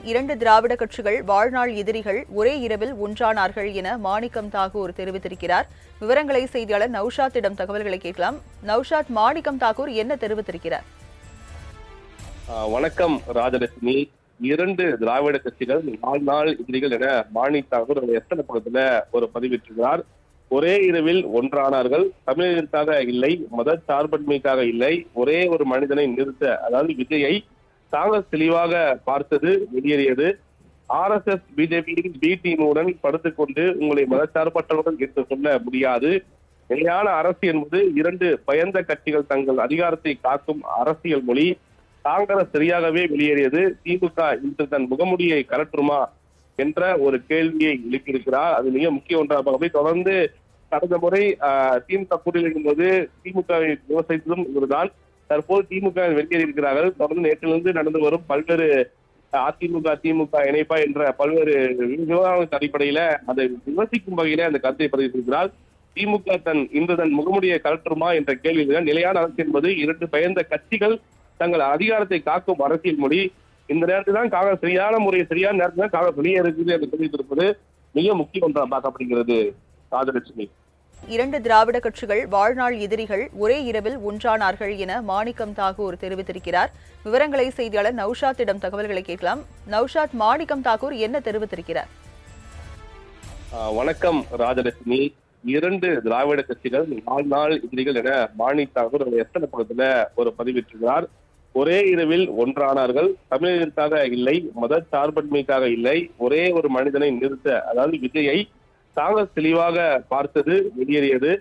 இரண்டு திராவிட கட்சிகள் வாழ்நாள் எதிரிகள் ஒரே இரவில் ஒன்றானார்கள் என மாணிக்கம் தாக்கூர் தெரிவித்திருக்கிறார். விவரங்களை செய்தியாளர் நௌஷாத்திடம் தகவல்களை கேட்கலாம். நௌஷாத், மாணிக்கம் தாக்கூர் என்ன தெரிவித்திருக்கிறார்? வணக்கம் ராஜலட்சுமி. இரண்டு திராவிட கட்சிகள் வாழ்நாள் எதிரிகள் என மாணிக் தாக்கூர் எத்தனை பக்கத்துல ஒரு பதிவிட்டிருக்கிறார். ஒரே இரவில் ஒன்றானார்கள், தமிழகத்திற்காக இல்லை, மத சார்பன்மைக்காக இல்லை, ஒரே ஒரு மனிதனை நிறுத்த, அதாவது விஜயை காங்கிரஸ் தெளிவாக பார்த்தது, வெளியேறியது. RSS பிஜேபியின் பி டீமுடன் படுத்துக்கொண்டு உங்களை மதச்சார்பற்றவுடன் என்று சொல்ல முடியாது. நிலையான அரசு என்பது இரண்டு பயந்த கட்சிகள் தங்கள் அதிகாரத்தை காக்கும் அரசியல் மொழி. காங்கிரஸ் சரியாகவே வெளியேறியது. திமுக இன்று தன் முகமுடியை கலற்றுமா என்ற ஒரு கேள்வியை எழுப்பியிருக்கிறார். அது மிக முக்கிய ஒன்றாக தொடர்ந்து கடந்த முறை திமுக கூட்டணியின் போது திமுகவை விமர்சித்ததும் இவர்தான். தற்போது திமுக வெளியேறியிருக்கிறார்கள். தொடர்ந்து நேற்றிலிருந்து நடந்து வரும் பல்வேறு அதிமுக திமுக இணைப்பா என்ற பல்வேறு விவாதத்தின் அடிப்படையில அதை விமர்சிக்கும் வகையில அந்த கருத்தை பதிவிட்டிருக்கிறார். திமுக இன்று தன் முகமுடியை கலற்றுமா என்ற கேள்விதான். நிலையான அரசு என்பது இரண்டு பயந்த கட்சிகள் தங்கள் அதிகாரத்தை காக்கும் அரசியல் மொழி. இந்த நேரத்தில் தான் காங்கிரஸ் சரியான நேரத்தில் தான் காங்கிரஸ் வெளியே இருக்குது என்று தெரிவித்திருப்பது மிக முக்கிய ஒன்றாக பார்க்கப்படுகிறது. ராஜலட்சுமி, இரண்டு திராவிட கட்சிகள் வாழ்நாள் எதிரிகள் ஒரே இரவில் ஒன்றானார்கள் என மாணிக்கம் தாக்கூர் தெரிவித்திருக்கிறார். விவரங்களை செய்தியாளர் நௌஷாத்திடம் தகவல்களை கேட்கலாம். நௌஷாத், மாணிக்கம் தாக்கூர் என்ன தெரிவித்திருக்கிறார்? வணக்கம் ராஜலட்சுமி. இரண்டு திராவிட கட்சிகள் வாழ்நாள் எதிரிகள் என மாணிக் தாக்கூர் எத்தனை பக்கத்துல ஒரு பதிவிட்டிருக்கிறார். ஒரே இரவில் ஒன்றானார்கள், தமிழகத்திற்காக இல்லை, மத சார்பன்மைக்காக இல்லை, ஒரே ஒரு மனிதனை நிறுத்த, அதாவது விஜயை காங்கிரஸ் தெளிவாக பார்த்தது, வெளியேறியது.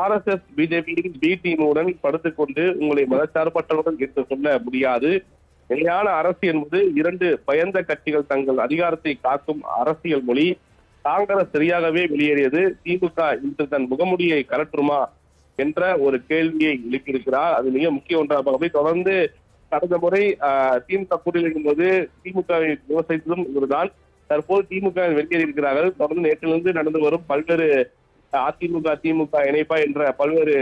RSS பிஜேபியின் பி டீமுடன் படுத்துக்கொண்டு உங்களை மதச்சார்பற்றவுடன் என்று சொல்ல முடியாது. நிலையான அரசு என்பது இரண்டு பயந்த கட்சிகள் தங்கள் அதிகாரத்தை காக்கும் அரசியல் மொழி. காங்கிரஸ் சரியாகவே வெளியேறியது. திமுக இன்று தன் முகமுடியை கலற்றுமா என்ற ஒரு கேள்வியை எழுப்பியிருக்கிறார். அது மிக முக்கிய ஒன்றாக தொடர்ந்து கடந்த முறை திமுக கூட்டணியின் போது திமுகவை விமர்சித்ததும் இவர்தான். தற்போது திமுக வெளியேறியிருக்கிறார்கள். தொடர்ந்து நேற்றிலிருந்து நடந்து வரும் பல்வேறு அதிமுக திமுக இணைப்பா என்ற பல்வேறு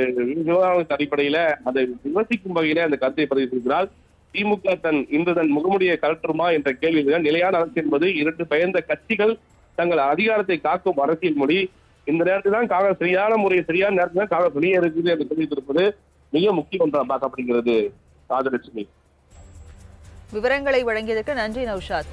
விவாதத்தின் அடிப்படையில அதை விமர்சிக்கும் வகையில அந்த கருத்தை பதிவிட்டிருக்கிறார். திமுக இன்று தன் முகமுடியை கலற்றுமா என்ற கேள்விதான். நிலையான அரசு என்பது இரண்டு பயந்த கட்சிகள் தங்கள் அதிகாரத்தை காக்கும் அரசியல் மொழி. இந்த நேரத்தில் தான் காங்கிரஸ் சரியான நேரத்தில் தான் காங்கிரஸ் வெளியே இருக்குது என்று தெரிவித்திருப்பது மிக முக்கிய ஒன்றாக பார்க்கப்படுகிறது. ராஜலட்சுமி, விவரங்களை வழங்கியதற்கு நன்றி நௌஷாத்.